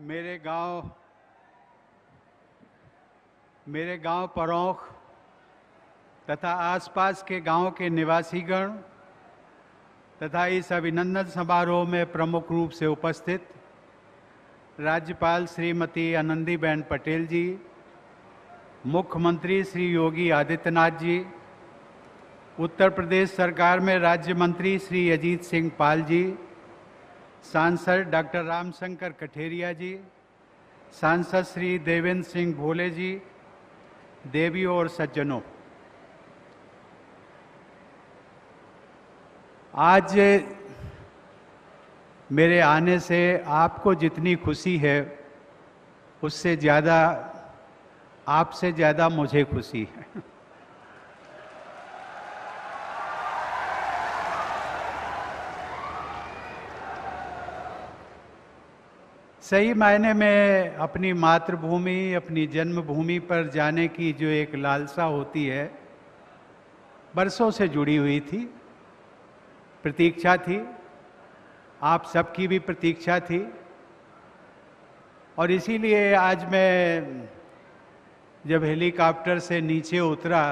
मेरे गांव परौख तथा आसपास के गांव के निवासीगण तथा इस अभिनंदन समारोह में प्रमुख रूप से उपस्थित राज्यपाल श्रीमती आनंदीबेन पटेल जी, मुख्यमंत्री श्री योगी आदित्यनाथ जी, उत्तर प्रदेश सरकार में राज्य मंत्री श्री अजीत सिंह पाल जी, सांसद डॉक्टर रामशंकर कठेरिया जी, सांसद श्री देवेंद्र सिंह भोले जी, देवियों और सज्जनों, आज मेरे आने से आपको जितनी खुशी है उससे ज़्यादा आपसे ज़्यादा मुझे खुशी है। सही मायने में अपनी मातृभूमि, अपनी जन्मभूमि पर जाने की जो एक लालसा होती है, बरसों से जुड़ी हुई थी, प्रतीक्षा थी, आप सबकी भी प्रतीक्षा थी। और इसीलिए आज मैं जब हेलीकॉप्टर से नीचे उतरा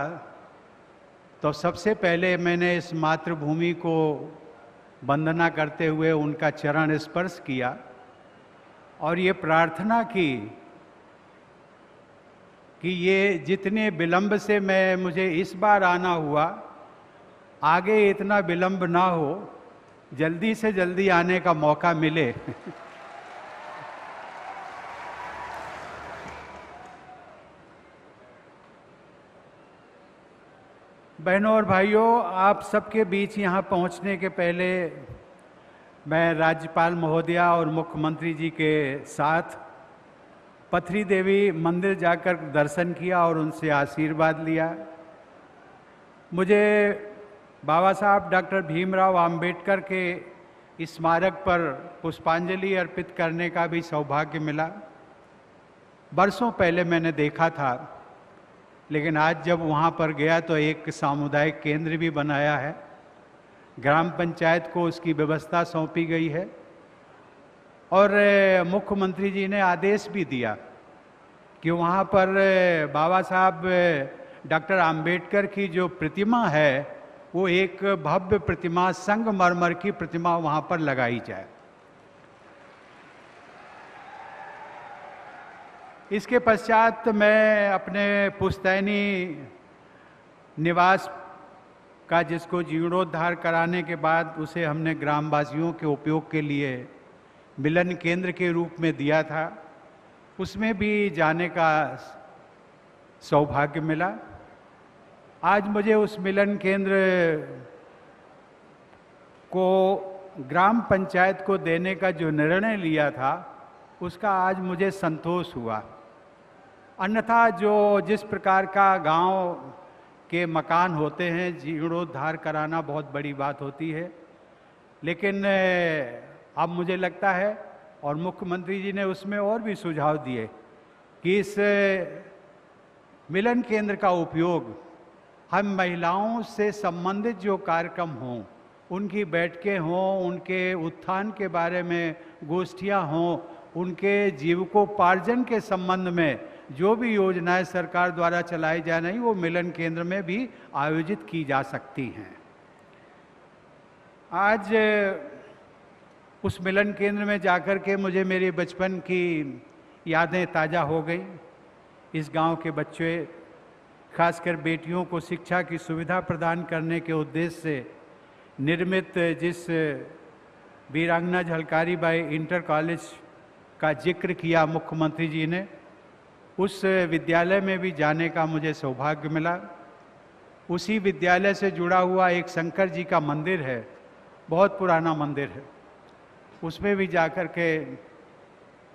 तो सबसे पहले मैंने इस मातृभूमि को वंदना करते हुए उनका चरण स्पर्श किया और ये प्रार्थना की कि ये जितने विलंब से मुझे इस बार आना हुआ, आगे इतना विलंब ना हो, जल्दी से जल्दी आने का मौका मिले। बहनों और भाइयों, आप सबके बीच यहाँ पहुँचने के पहले मैं राज्यपाल महोदया और मुख्यमंत्री जी के साथ पथरी देवी मंदिर जाकर दर्शन किया और उनसे आशीर्वाद लिया। मुझे बाबा साहब डॉक्टर भीमराव अंबेडकर के स्मारक पर पुष्पांजलि अर्पित करने का भी सौभाग्य मिला। बरसों पहले मैंने देखा था, लेकिन आज जब वहाँ पर गया तो एक सामुदायिक केंद्र भी बनाया है, ग्राम पंचायत को उसकी व्यवस्था सौंपी गई है और मुख्यमंत्री जी ने आदेश भी दिया कि वहाँ पर बाबा साहब डॉक्टर अंबेडकर की जो प्रतिमा है वो एक भव्य प्रतिमा, संगमरमर की प्रतिमा वहाँ पर लगाई जाए। इसके पश्चात मैं अपने पुश्तैनी निवास का, जिसको जीर्णोद्धार कराने के बाद उसे हमने ग्रामवासियों के उपयोग के लिए मिलन केंद्र के रूप में दिया था, उसमें भी जाने का सौभाग्य मिला। आज मुझे उस मिलन केंद्र को ग्राम पंचायत को देने का जो निर्णय लिया था उसका आज मुझे संतोष हुआ। अन्यथा जिस प्रकार का गांव के मकान होते हैं, जीर्णोद्धार कराना बहुत बड़ी बात होती है, लेकिन अब मुझे लगता है और मुख्यमंत्री जी ने उसमें और भी सुझाव दिए कि इस मिलन केंद्र का उपयोग हम महिलाओं से संबंधित जो कार्यक्रम हों, उनकी बैठकें हों, उनके उत्थान के बारे में गोष्ठियां हों, उनके जीविकोपार्जन के संबंध में जो भी योजनाएं सरकार द्वारा चलाई जा रही, वो मिलन केंद्र में भी आयोजित की जा सकती हैं। आज उस मिलन केंद्र में जाकर के मुझे मेरे बचपन की यादें ताज़ा हो गई। इस गांव के बच्चे, खासकर बेटियों को शिक्षा की सुविधा प्रदान करने के उद्देश्य से निर्मित जिस वीरांगना झलकारी बाई इंटर कॉलेज का जिक्र किया मुख्यमंत्री जी ने, उस विद्यालय में भी जाने का मुझे सौभाग्य मिला। उसी विद्यालय से जुड़ा हुआ एक शंकर जी का मंदिर है, बहुत पुराना मंदिर है, उसमें भी जाकर के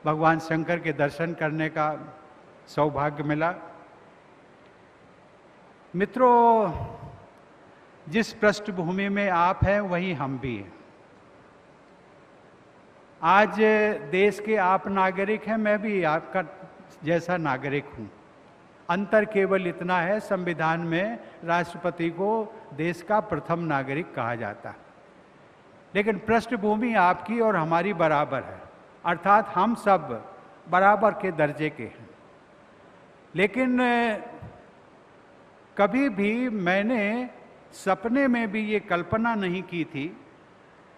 भगवान शंकर के दर्शन करने का सौभाग्य मिला। मित्रों, जिस पृष्ठभूमि में आप हैं वहीं हम भी हैं। आज देश के आप नागरिक हैं, मैं भी आपका जैसा नागरिक हूं। अंतर केवल इतना है, संविधान में राष्ट्रपति को देश का प्रथम नागरिक कहा जाता है, लेकिन पृष्ठभूमि आपकी और हमारी बराबर है। अर्थात हम सब बराबर के दर्जे के हैं। लेकिन कभी भी मैंने सपने में भी ये कल्पना नहीं की थी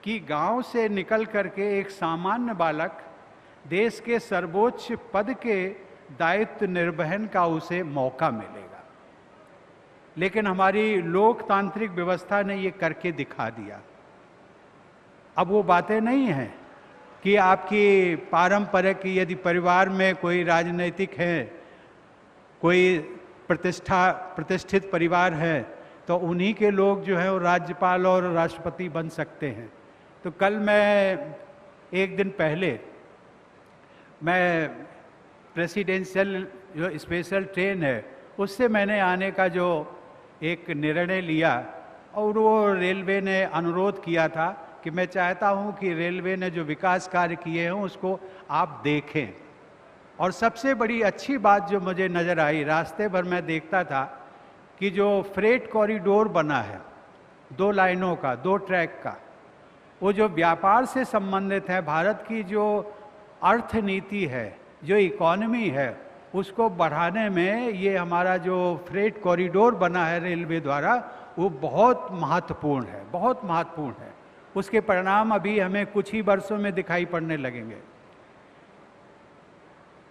कि गांव से निकल करके एक सामान्य बालक देश के सर्वोच्च पद के दायित्व निर्वहन का उसे मौका मिलेगा। लेकिन हमारी लोकतांत्रिक व्यवस्था ने ये करके दिखा दिया। अब वो बातें नहीं हैं कि आपकी पारंपरिक, यदि परिवार में कोई राजनीतिक है, कोई प्रतिष्ठित परिवार है, तो उन्हीं के लोग जो है वो राज्यपाल और राष्ट्रपति बन सकते हैं। तो कल मैं एक दिन पहले मैं प्रेसिडेंशियल जो स्पेशल ट्रेन है उससे मैंने आने का जो एक निर्णय लिया, और वो रेलवे ने अनुरोध किया था कि मैं चाहता हूं कि रेलवे ने जो विकास कार्य किए हैं उसको आप देखें। और सबसे बड़ी अच्छी बात जो मुझे नज़र आई, रास्ते भर मैं देखता था कि जो फ्रेट कॉरिडोर बना है 2 लाइनों का, 2 ट्रैक का, वो जो व्यापार से संबंधित है, भारत की जो अर्थनीति है, जो इकोनॉमी है, उसको बढ़ाने में ये हमारा जो फ्रेट कॉरिडोर बना है रेलवे द्वारा, वो बहुत महत्वपूर्ण है, बहुत महत्वपूर्ण है। उसके परिणाम अभी हमें कुछ ही वर्षों में दिखाई पड़ने लगेंगे।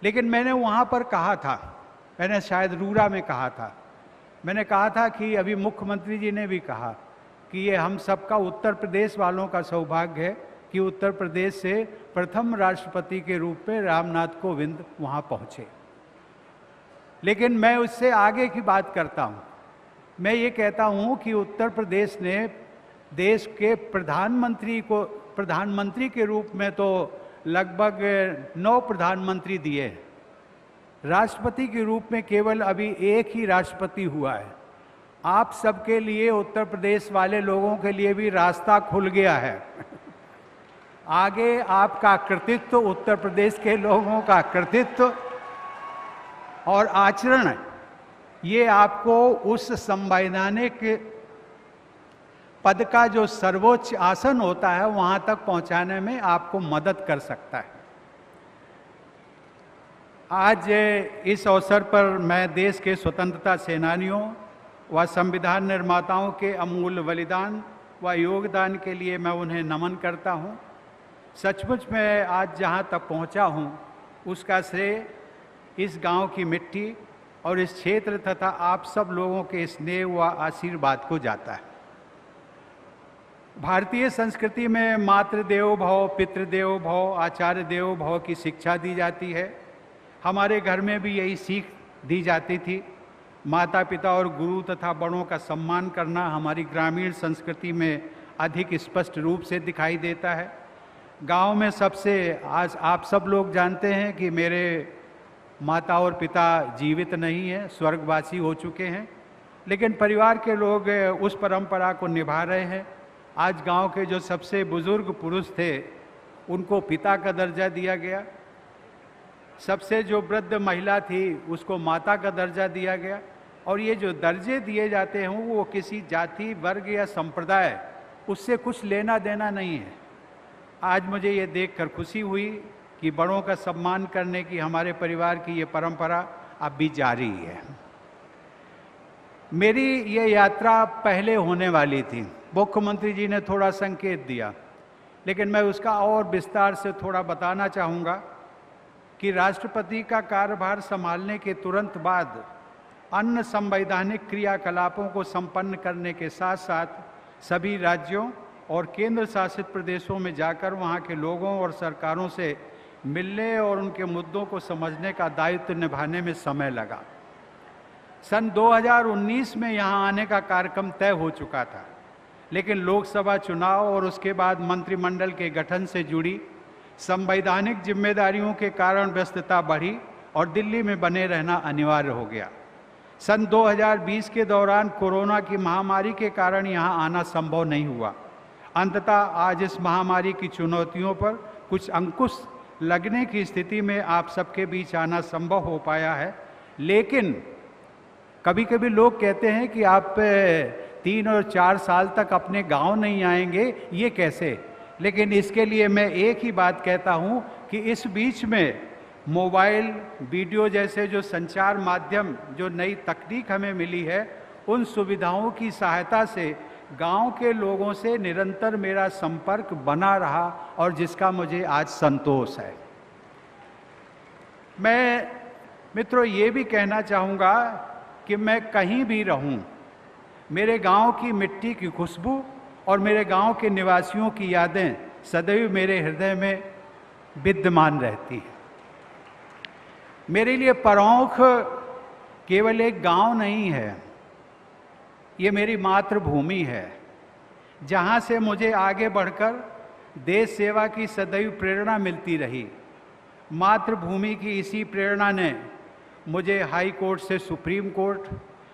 लेकिन मैंने वहाँ पर कहा था, मैंने शायद रूरा में कहा था, मैंने कहा था कि अभी मुख्यमंत्री जी ने भी कहा कि ये हम सबका, उत्तर प्रदेश वालों का सौभाग्य है कि उत्तर प्रदेश से प्रथम राष्ट्रपति के रूप में रामनाथ कोविंद वहाँ पहुँचे। लेकिन मैं उससे आगे की बात करता हूँ। मैं ये कहता हूँ कि उत्तर प्रदेश ने देश के प्रधानमंत्री के रूप में तो लगभग 9 प्रधानमंत्री दिए हैं। राष्ट्रपति के रूप में केवल अभी एक ही राष्ट्रपति हुआ है। आप सबके लिए, उत्तर प्रदेश वाले लोगों के लिए भी रास्ता खुल गया है। आगे आपका कृतित्व, उत्तर प्रदेश के लोगों का कृतित्व और आचरण, ये आपको उस संवैधानिक पद का जो सर्वोच्च आसन होता है वहां तक पहुंचाने में आपको मदद कर सकता है। आज इस अवसर पर मैं देश के स्वतंत्रता सेनानियों व संविधान निर्माताओं के अमूल्य बलिदान व योगदान के लिए मैं उन्हें नमन करता हूं। सचमुच मैं आज जहां तक पहुंचा हूं उसका श्रेय इस गांव की मिट्टी और इस क्षेत्र तथा आप सब लोगों के स्नेह व आशीर्वाद को जाता है। भारतीय संस्कृति में मातृदेवो भव, पितृदेवो भव, आचार्य देवो भव की शिक्षा दी जाती है। हमारे घर में भी यही सीख दी जाती थी। माता पिता और गुरु तथा बड़ों का सम्मान करना हमारी ग्रामीण संस्कृति में अधिक स्पष्ट रूप से दिखाई देता है। गांव में सबसे, आज आप सब लोग जानते हैं कि मेरे माता और पिता जीवित नहीं हैं, स्वर्गवासी हो चुके हैं, लेकिन परिवार के लोग उस परंपरा को निभा रहे हैं। आज गांव के जो सबसे बुजुर्ग पुरुष थे उनको पिता का दर्जा दिया गया, सबसे जो वृद्ध महिला थी उसको माता का दर्जा दिया गया। और ये जो दर्जे दिए जाते हैं वो किसी जाति, वर्ग या संप्रदाय, उससे कुछ लेना देना नहीं है। आज मुझे ये देखकर खुशी हुई कि बड़ों का सम्मान करने की हमारे परिवार की ये परंपरा अब भी जारी है। मेरी ये यात्रा पहले होने वाली थी, मुख्यमंत्री जी ने थोड़ा संकेत दिया, लेकिन मैं उसका और विस्तार से थोड़ा बताना चाहूँगा कि राष्ट्रपति का कार्यभार संभालने के तुरंत बाद अन्य संवैधानिक क्रियाकलापों को संपन्न करने के साथ साथ सभी राज्यों और केंद्र शासित प्रदेशों में जाकर वहाँ के लोगों और सरकारों से मिलने और उनके मुद्दों को समझने का दायित्व निभाने में समय लगा। सन 2019 में यहाँ आने का कार्यक्रम तय हो चुका था, लेकिन लोकसभा चुनाव और उसके बाद मंत्रिमंडल के गठन से जुड़ी संवैधानिक जिम्मेदारियों के कारण व्यस्तता बढ़ी और दिल्ली में बने रहना अनिवार्य हो गया। सन 2020 के दौरान कोरोना की महामारी के कारण यहाँ आना संभव नहीं हुआ। अंततः आज इस महामारी की चुनौतियों पर कुछ अंकुश लगने की स्थिति में आप सबके बीच आना संभव हो पाया है। लेकिन कभी कभी लोग कहते हैं कि आप 3 और 4 साल तक अपने गांव नहीं आएंगे, ये कैसे? लेकिन इसके लिए मैं एक ही बात कहता हूं कि इस बीच में मोबाइल, वीडियो जैसे जो संचार माध्यम, जो नई तकनीक हमें मिली है, उन सुविधाओं की सहायता से गांव के लोगों से निरंतर मेरा संपर्क बना रहा और जिसका मुझे आज संतोष है। मैं मित्रों ये भी कहना चाहूँगा कि मैं कहीं भी रहूं, मेरे गांव की मिट्टी की खुशबू और मेरे गांव के निवासियों की यादें सदैव मेरे हृदय में विद्यमान रहती हैं। मेरे लिए परौंख केवल एक गांव नहीं है, ये मेरी मातृभूमि है, जहां से मुझे आगे बढ़कर देश सेवा की सदैव प्रेरणा मिलती रही। मातृभूमि की इसी प्रेरणा ने मुझे हाई कोर्ट से सुप्रीम कोर्ट,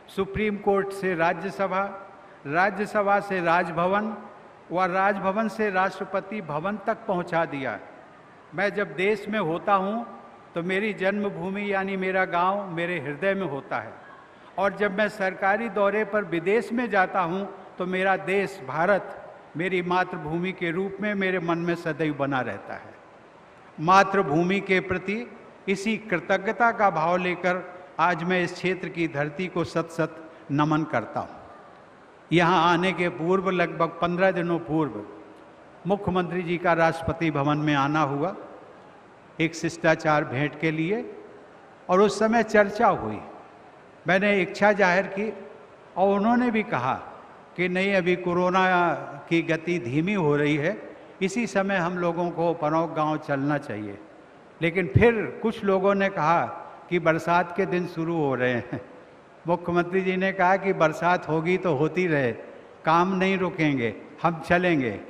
सुप्रीम कोर्ट से राज्यसभा, राज्यसभा से राजभवन व राजभवन से राष्ट्रपति भवन तक पहुंचा दिया। मैं जब देश में होता हूं तो मेरी जन्मभूमि यानी मेरा गांव मेरे हृदय में होता है, और जब मैं सरकारी दौरे पर विदेश में जाता हूं तो मेरा देश भारत मेरी मातृभूमि के रूप में मेरे मन में सदैव बना रहता है। मातृभूमि के प्रति इसी कृतज्ञता का भाव लेकर आज मैं इस क्षेत्र की धरती को सत सत नमन करता हूँ। यहाँ आने के पूर्व लगभग 15 दिनों पूर्व मुख्यमंत्री जी का राष्ट्रपति भवन में आना हुआ, एक शिष्टाचार भेंट के लिए, और उस समय चर्चा हुई। मैंने इच्छा जाहिर की और उन्होंने भी कहा कि नहीं, अभी कोरोना की गति धीमी हो रही है, इसी समय हम लोगों को परौंख गांव चलना चाहिए। लेकिन फिर कुछ लोगों ने कहा कि बरसात के दिन शुरू हो रहे हैं। मुख्यमंत्री जी ने कहा कि बरसात होगी तो होती रहे, काम नहीं रुकेंगे, हम चलेंगे।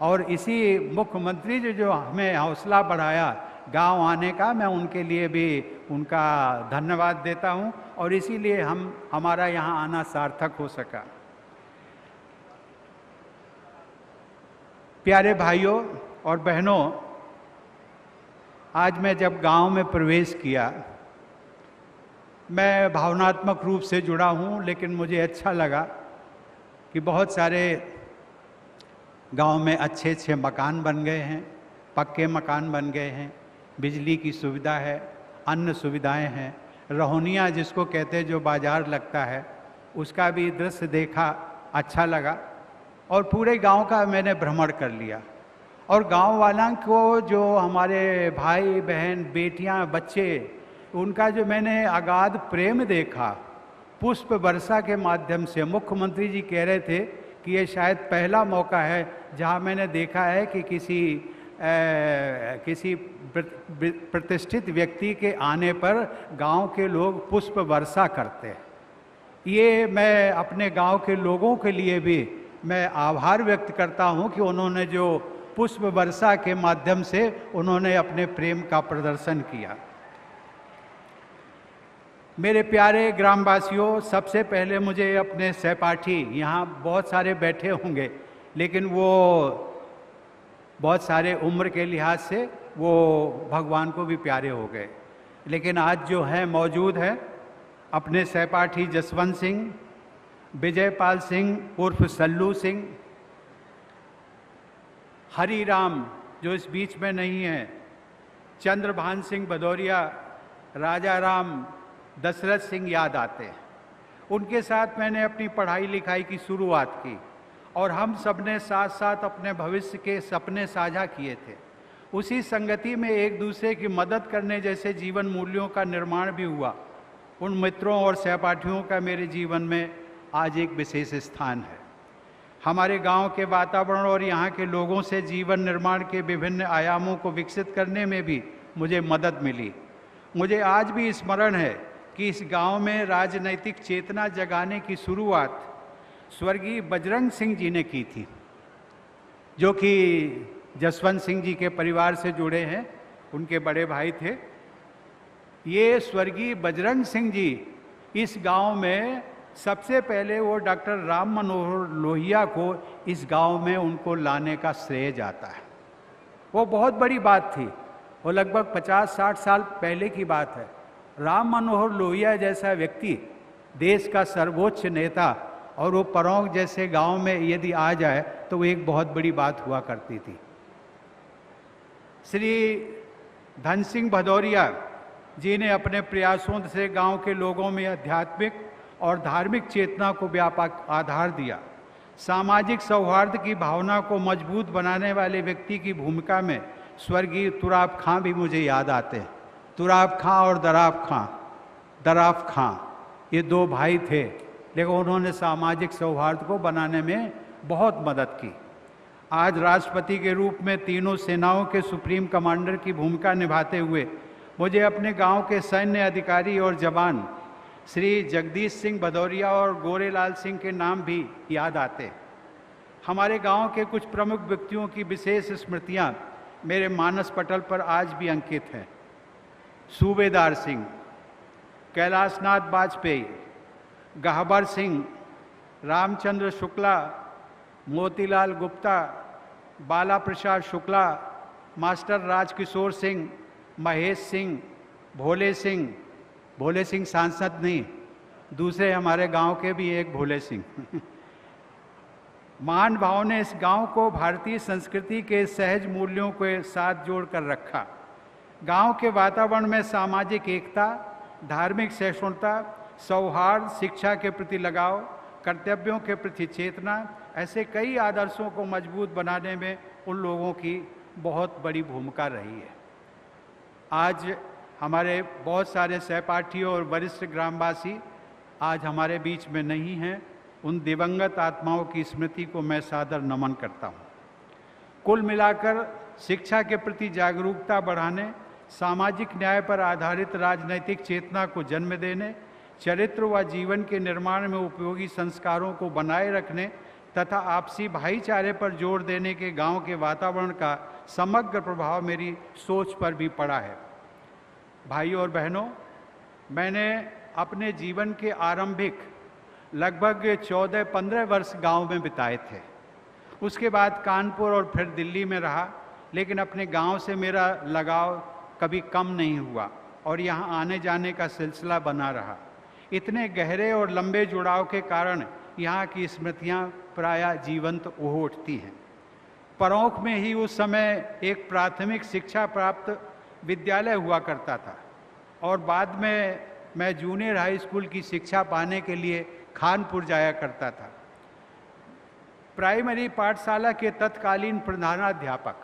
और इसी मुख्यमंत्री जी जो हमें हौसला बढ़ाया गांव आने का, मैं उनके लिए भी उनका धन्यवाद देता हूं, और इसीलिए हमारा यहां आना सार्थक हो सका। प्यारे भाइयों और बहनों, आज मैं जब गांव में प्रवेश किया, मैं भावनात्मक रूप से जुड़ा हूं, लेकिन मुझे अच्छा लगा कि बहुत सारे गांव में अच्छे अच्छे मकान बन गए हैं, पक्के मकान बन गए हैं, बिजली की सुविधा है, अन्य सुविधाएं हैं, रहोनिया जिसको कहते हैं जो बाजार लगता है, उसका भी दृश्य देखा, अच्छा लगा। और पूरे गांव का मैंने भ्रमण कर लिया, और गांव वालों को, जो हमारे भाई बहन, बेटियां, बच्चे, उनका जो मैंने अगाध प्रेम देखा पुष्प वर्षा के माध्यम से। मुख्यमंत्री जी कह रहे थे कि ये शायद पहला मौका है जहां मैंने देखा है कि किसी प्रतिष्ठित व्यक्ति के आने पर गांव के लोग पुष्प वर्षा करते हैं। ये मैं अपने गांव के लोगों के लिए भी मैं आभार व्यक्त करता हूं कि उन्होंने जो पुष्प वर्षा के माध्यम से उन्होंने अपने प्रेम का प्रदर्शन किया। मेरे प्यारे ग्रामवासियों, सबसे पहले मुझे अपने सहपाठी, यहाँ बहुत सारे बैठे होंगे लेकिन वो बहुत सारे उम्र के लिहाज से वो भगवान को भी प्यारे हो गए, लेकिन आज जो हैं मौजूद हैं, अपने सहपाठी जसवंत सिंह, विजयपाल सिंह उर्फ सल्लू सिंह, हरी राम जो इस बीच में नहीं है, चंद्रभान सिंह भदौरिया, राजा राम, दशरथ सिंह याद आते हैं। उनके साथ मैंने अपनी पढ़ाई लिखाई की शुरुआत की और हम सब ने साथ साथ अपने भविष्य के सपने साझा किए थे। उसी संगति में एक दूसरे की मदद करने जैसे जीवन मूल्यों का निर्माण भी हुआ। उन मित्रों और सहपाठियों का मेरे जीवन में आज एक विशेष स्थान है। हमारे गांव के वातावरण और यहाँ के लोगों से जीवन निर्माण के विभिन्न आयामों को विकसित करने में भी मुझे मदद मिली। मुझे आज भी स्मरण है कि इस गांव में राजनैतिक चेतना जगाने की शुरुआत स्वर्गीय बजरंग सिंह जी ने की थी, जो कि जसवंत सिंह जी के परिवार से जुड़े हैं, उनके बड़े भाई थे। ये स्वर्गीय बजरंग सिंह जी इस गांव में सबसे पहले वो डॉक्टर राम मनोहर लोहिया को इस गांव में उनको लाने का श्रेय जाता है। वो बहुत बड़ी बात थी, वो लगभग 50-60 साल पहले की बात है। राम मनोहर लोहिया जैसा व्यक्ति, देश का सर्वोच्च नेता, और वो परौंख जैसे गांव में यदि आ जाए तो वो एक बहुत बड़ी बात हुआ करती थी। श्री धन सिंह भदौरिया जी ने अपने प्रयासों से गांव के लोगों में आध्यात्मिक और धार्मिक चेतना को व्यापक आधार दिया। सामाजिक सौहार्द की भावना को मजबूत बनाने वाले व्यक्ति की भूमिका में स्वर्गीय तुराब खां भी मुझे याद आते हैं। तुराब खां और दराफ खां ये दो भाई थे, लेकिन उन्होंने सामाजिक सौहार्द को बनाने में बहुत मदद की। आज राष्ट्रपति के रूप में तीनों सेनाओं के सुप्रीम कमांडर की भूमिका निभाते हुए मुझे अपने गांव के सैन्य अधिकारी और जवान श्री जगदीश सिंह भदौरिया और गोरेलाल सिंह के नाम भी याद आते। हमारे गांव के कुछ प्रमुख व्यक्तियों की विशेष स्मृतियां मेरे मानस पटल पर आज भी अंकित हैं। सूबेदार सिंह, कैलाशनाथ वाजपेयी, गहबर सिंह, रामचंद्र शुक्ला, मोतीलाल गुप्ता, बाला प्रसाद शुक्ला, मास्टर राजकिशोर सिंह, महेश सिंह, भोले सिंह सांसद नहीं, दूसरे हमारे गांव के भी एक भोले सिंह। महान भाव ने इस गांव को भारतीय संस्कृति के सहज मूल्यों के साथ जोड़कर रखा। गांव के वातावरण में सामाजिक एकता, धार्मिक सहिष्णुता, सौहार्द, शिक्षा के प्रति लगाव, कर्तव्यों के प्रति चेतना, ऐसे कई आदर्शों को मजबूत बनाने में उन लोगों की बहुत बड़ी भूमिका रही है। आज हमारे बहुत सारे सहपाठी और वरिष्ठ ग्रामवासी आज हमारे बीच में नहीं हैं। उन दिवंगत आत्माओं की स्मृति को मैं सादर नमन करता हूँ। कुल मिलाकर शिक्षा के प्रति जागरूकता बढ़ाने, सामाजिक न्याय पर आधारित राजनैतिक चेतना को जन्म देने, चरित्र व जीवन के निर्माण में उपयोगी संस्कारों को बनाए रखने तथा आपसी भाईचारे पर जोर देने के गांव के वातावरण का समग्र प्रभाव मेरी सोच पर भी पड़ा है। भाइयों और बहनों, मैंने अपने जीवन के आरंभिक लगभग 14-15 वर्ष गांव में बिताए थे। उसके बाद कानपुर और फिर दिल्ली में रहा, लेकिन अपने गांव से मेरा लगाव कभी कम नहीं हुआ और यहाँ आने जाने का सिलसिला बना रहा। इतने गहरे और लंबे जुड़ाव के कारण यहाँ की स्मृतियाँ प्रायः जीवंत हो उठती हैं। परौंख में ही उस समय एक प्राथमिक शिक्षा प्राप्त विद्यालय हुआ करता था और बाद में मैं जूनियर हाई स्कूल की शिक्षा पाने के लिए खानपुर जाया करता था। प्राइमरी पाठशाला के तत्कालीन प्रधानाध्यापक,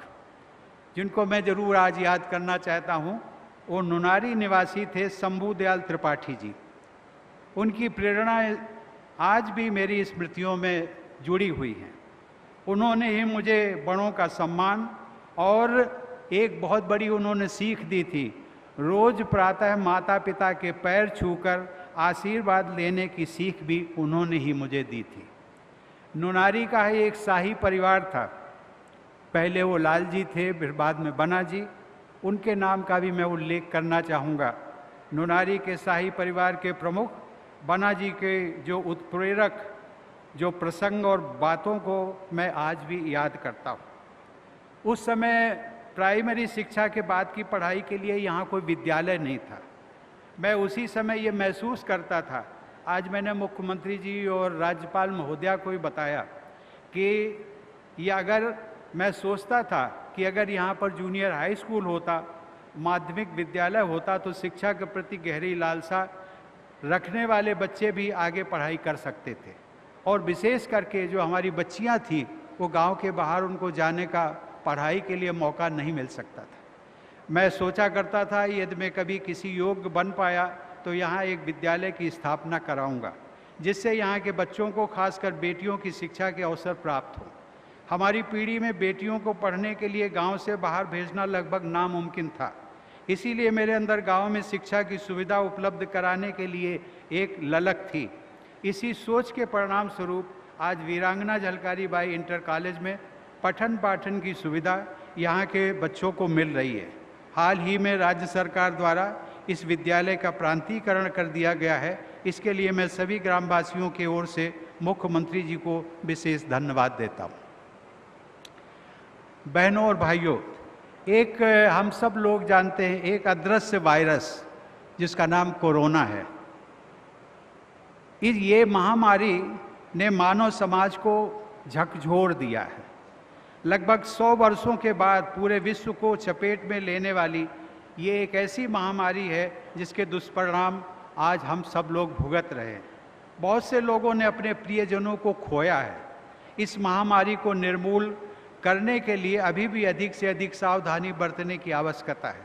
जिनको मैं जरूर आज याद करना चाहता हूँ, वो नुनारी निवासी थे शंभू दयाल त्रिपाठी जी। उनकी प्रेरणा आज भी मेरी स्मृतियों में जुड़ी हुई हैं। उन्होंने ही मुझे बड़ों का सम्मान और एक बहुत बड़ी उन्होंने सीख दी थी, रोज प्रातः माता पिता के पैर छूकर आशीर्वाद लेने की सीख भी उन्होंने ही मुझे दी थी। नुनारी का ही एक शाही परिवार था। पहले वो लाल जी थे, फिर बाद में बना जी। उनके नाम का भी मैं उल्लेख करना चाहूँगा। नुनारी के शाही परिवार के प्रमुख बना जी के जो उत्प्रेरक जो प्रसंग और बातों को मैं आज भी याद करता हूँ। उस समय प्राइमरी शिक्षा के बाद की पढ़ाई के लिए यहाँ कोई विद्यालय नहीं था। मैं उसी समय ये महसूस करता था, आज मैंने मुख्यमंत्री जी और राज्यपाल महोदया को भी बताया कि ये अगर मैं सोचता था कि अगर यहाँ पर जूनियर हाई स्कूल होता, माध्यमिक विद्यालय होता, तो शिक्षा के प्रति गहरी लालसा रखने वाले बच्चे भी आगे पढ़ाई कर सकते थे। और विशेष करके जो हमारी बच्चियाँ थीं, वो गांव के बाहर उनको जाने का पढ़ाई के लिए मौका नहीं मिल सकता था। मैं सोचा करता था यदि मैं कभी किसी योग्य बन पाया तो यहाँ एक विद्यालय की स्थापना कराऊंगा, जिससे यहाँ के बच्चों को, खासकर बेटियों की शिक्षा के अवसर प्राप्त हो। हमारी पीढ़ी में बेटियों को पढ़ने के लिए गांव से बाहर भेजना लगभग नामुमकिन था। इसीलिए मेरे अंदर गांव में शिक्षा की सुविधा उपलब्ध कराने के लिए एक ललक थी। इसी सोच के परिणाम स्वरूप आज वीरांगना झलकारी बाई इंटर कॉलेज में पठन पाठन की सुविधा यहाँ के बच्चों को मिल रही है। हाल ही में राज्य सरकार द्वारा इस विद्यालय का प्रांतीकरण कर दिया गया है। इसके लिए मैं सभी ग्रामवासियों की ओर से मुख्यमंत्री जी को विशेष धन्यवाद देता हूँ। बहनों और भाइयों, एक हम सब लोग जानते हैं, एक अदृश्य वायरस जिसका नाम कोरोना है। ये महामारी ने मानव समाज को झकझोर दिया है। लगभग 100 वर्षों के बाद पूरे विश्व को चपेट में लेने वाली ये एक ऐसी महामारी है जिसके दुष्परिणाम आज हम सब लोग भुगत रहे हैं। बहुत से लोगों ने अपने प्रियजनों को खोया है। इस महामारी को निर्मूल करने के लिए अभी भी अधिक से अधिक सावधानी बरतने की आवश्यकता है।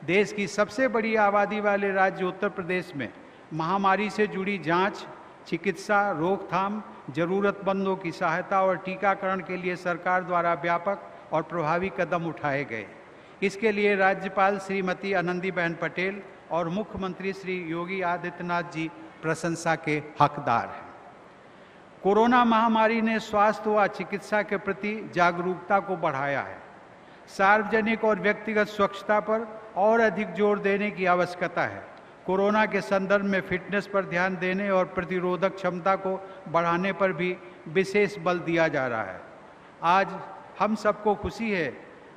देश की सबसे बड़ी आबादी वाले राज्य उत्तर प्रदेश में महामारी से जुड़ी जांच, चिकित्सा, रोकथाम, जरूरतमंदों की सहायता और टीकाकरण के लिए सरकार द्वारा व्यापक और प्रभावी कदम उठाए गए। इसके लिए राज्यपाल श्रीमती आनंदीबेन पटेल और मुख्यमंत्री श्री योगी आदित्यनाथ जी प्रशंसा के हकदार हैं। कोरोना महामारी ने स्वास्थ्य व चिकित्सा के प्रति जागरूकता को बढ़ाया है। सार्वजनिक और व्यक्तिगत स्वच्छता पर और अधिक जोर देने की आवश्यकता है। कोरोना के संदर्भ में फिटनेस पर ध्यान देने और प्रतिरोधक क्षमता को बढ़ाने पर भी विशेष बल दिया जा रहा है। आज हम सबको खुशी है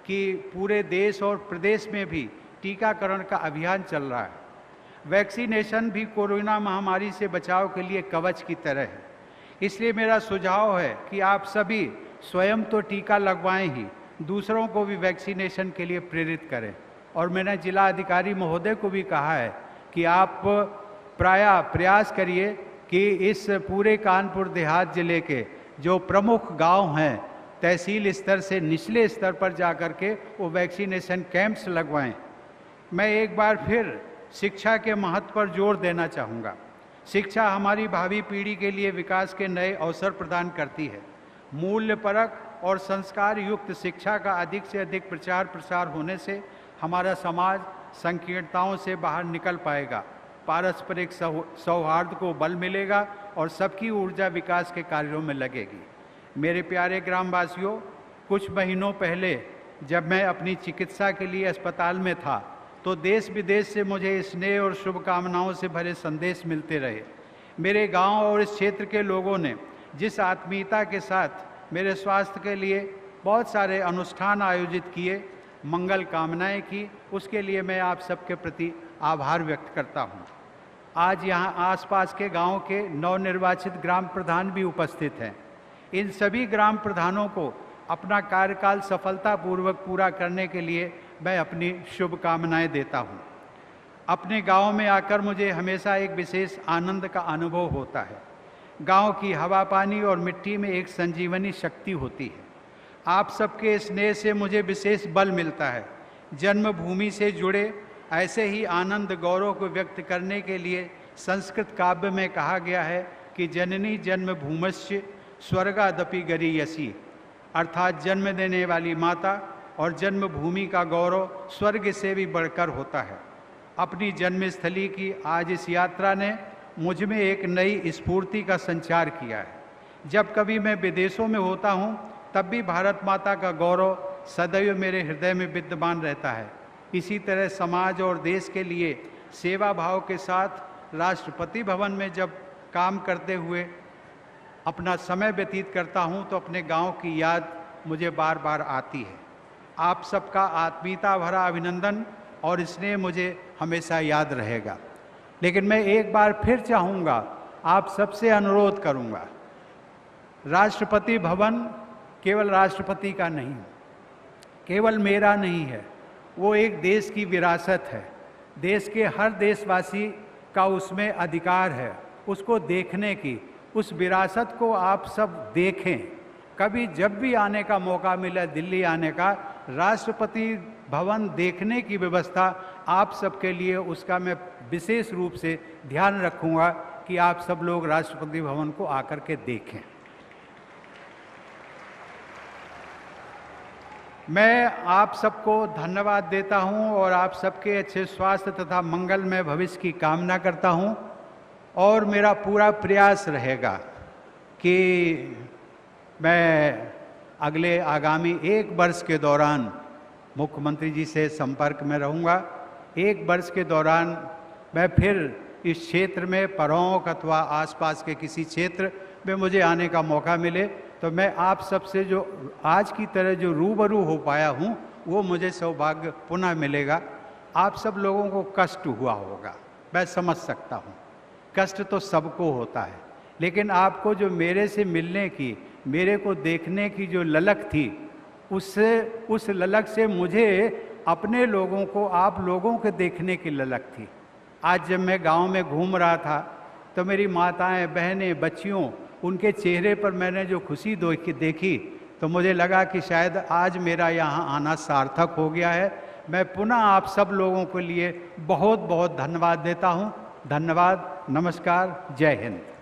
कि पूरे देश और प्रदेश में भी टीकाकरण का अभियान चल रहा है। वैक्सीनेशन भी कोरोना महामारी से बचाव के लिए कवच की तरह है। इसलिए मेरा सुझाव है कि आप सभी स्वयं तो टीका लगवाएं ही, दूसरों को भी वैक्सीनेशन के लिए प्रेरित करें। और मैंने जिला अधिकारी महोदय को भी कहा है कि आप प्रयास करिए कि इस पूरे कानपुर देहात जिले के जो प्रमुख गांव हैं, तहसील स्तर से निचले स्तर पर जाकर के वो वैक्सीनेशन कैंप्स लगवाएं। मैं एक बार फिर शिक्षा के महत्व पर जोर देना चाहूँगा। शिक्षा हमारी भावी पीढ़ी के लिए विकास के नए अवसर प्रदान करती है। मूल्यपरक और संस्कार युक्त शिक्षा का अधिक से अधिक प्रचार प्रसार होने से हमारा समाज संकीर्णताओं से बाहर निकल पाएगा, पारस्परिक सौहार्द को बल मिलेगा और सबकी ऊर्जा विकास के कार्यों में लगेगी। मेरे प्यारे ग्रामवासियों, कुछ महीनों पहले जब मैं अपनी चिकित्सा के लिए अस्पताल में था तो देश विदेश से मुझे स्नेह और शुभकामनाओं से भरे संदेश मिलते रहे। मेरे गांव और इस क्षेत्र के लोगों ने जिस आत्मीयता के साथ मेरे स्वास्थ्य के लिए बहुत सारे अनुष्ठान आयोजित किए, मंगल कामनाएं की, उसके लिए मैं आप सबके प्रति आभार व्यक्त करता हूं। आज यहां आसपास के गांव के नवनिर्वाचित ग्राम प्रधान भी उपस्थित हैं। इन सभी ग्राम प्रधानों को अपना कार्यकाल सफलतापूर्वक पूरा करने के लिए मैं अपनी शुभकामनाएं देता हूं। अपने गांव में आकर मुझे हमेशा एक विशेष आनंद का अनुभव होता है। गांव की हवा, पानी और मिट्टी में एक संजीवनी शक्ति होती है। आप सबके स्नेह से मुझे विशेष बल मिलता है। जन्मभूमि से जुड़े ऐसे ही आनंद गौरव को व्यक्त करने के लिए संस्कृत काव्य में कहा गया है कि जननी जन्मभूमस्य स्वर्गादपि गरीयसी, अर्थात जन्म देने वाली माता और जन्मभूमि का गौरव स्वर्ग से भी बढ़कर होता है। अपनी जन्मस्थली की आज इस यात्रा ने मुझ में एक नई स्फूर्ति का संचार किया है। जब कभी मैं विदेशों में होता हूँ तब भी भारत माता का गौरव सदैव मेरे हृदय में विद्यमान रहता है। इसी तरह समाज और देश के लिए सेवा भाव के साथ राष्ट्रपति भवन में जब काम करते हुए अपना समय व्यतीत करता हूँ तो अपने गांव की याद मुझे बार बार आती है। आप सबका आत्मीयता भरा अभिनंदन और स्नेह मुझे हमेशा याद रहेगा। लेकिन मैं एक बार फिर चाहूँगा, आप सबसे अनुरोध करूँगा, राष्ट्रपति भवन केवल राष्ट्रपति का नहीं, केवल मेरा नहीं है, वो एक देश की विरासत है। देश के हर देशवासी का उसमें अधिकार है उसको देखने की। उस विरासत को आप सब देखें। कभी जब भी आने का मौका मिला दिल्ली आने का, राष्ट्रपति भवन देखने की व्यवस्था आप सबके लिए, उसका मैं विशेष रूप से ध्यान रखूंगा कि आप सब लोग राष्ट्रपति भवन को आकर के देखें। मैं आप सबको धन्यवाद देता हूं और आप सबके अच्छे स्वास्थ्य तथा मंगलमय भविष्य की कामना करता हूं। और मेरा पूरा प्रयास रहेगा कि मैं अगले आगामी 1 वर्ष के दौरान मुख्यमंत्री जी से संपर्क में रहूंगा। 1 वर्ष के दौरान मैं फिर इस क्षेत्र में परौंक अथवा आसपास के किसी क्षेत्र में मुझे आने का मौका मिले तो मैं आप सबसे जो आज की तरह जो रूबरू हो पाया हूँ वो मुझे सौभाग्य पुनः मिलेगा। आप सब लोगों को कष्ट हुआ होगा, मैं समझ सकता हूँ, कष्ट तो सबको होता है, लेकिन आपको जो मेरे से मिलने की, मेरे को देखने की जो ललक थी, उससे उस ललक से मुझे अपने लोगों को, आप लोगों के देखने की ललक थी। आज जब मैं गांव में घूम रहा था तो मेरी माताएं, बहनें, बच्चियों, उनके चेहरे पर मैंने जो खुशी देखी तो मुझे लगा कि शायद आज मेरा यहाँ आना सार्थक हो गया है। मैं पुनः आप सब लोगों के लिए बहुत बहुत धन्यवाद देता हूँ। धन्यवाद, नमस्कार, जय हिंद।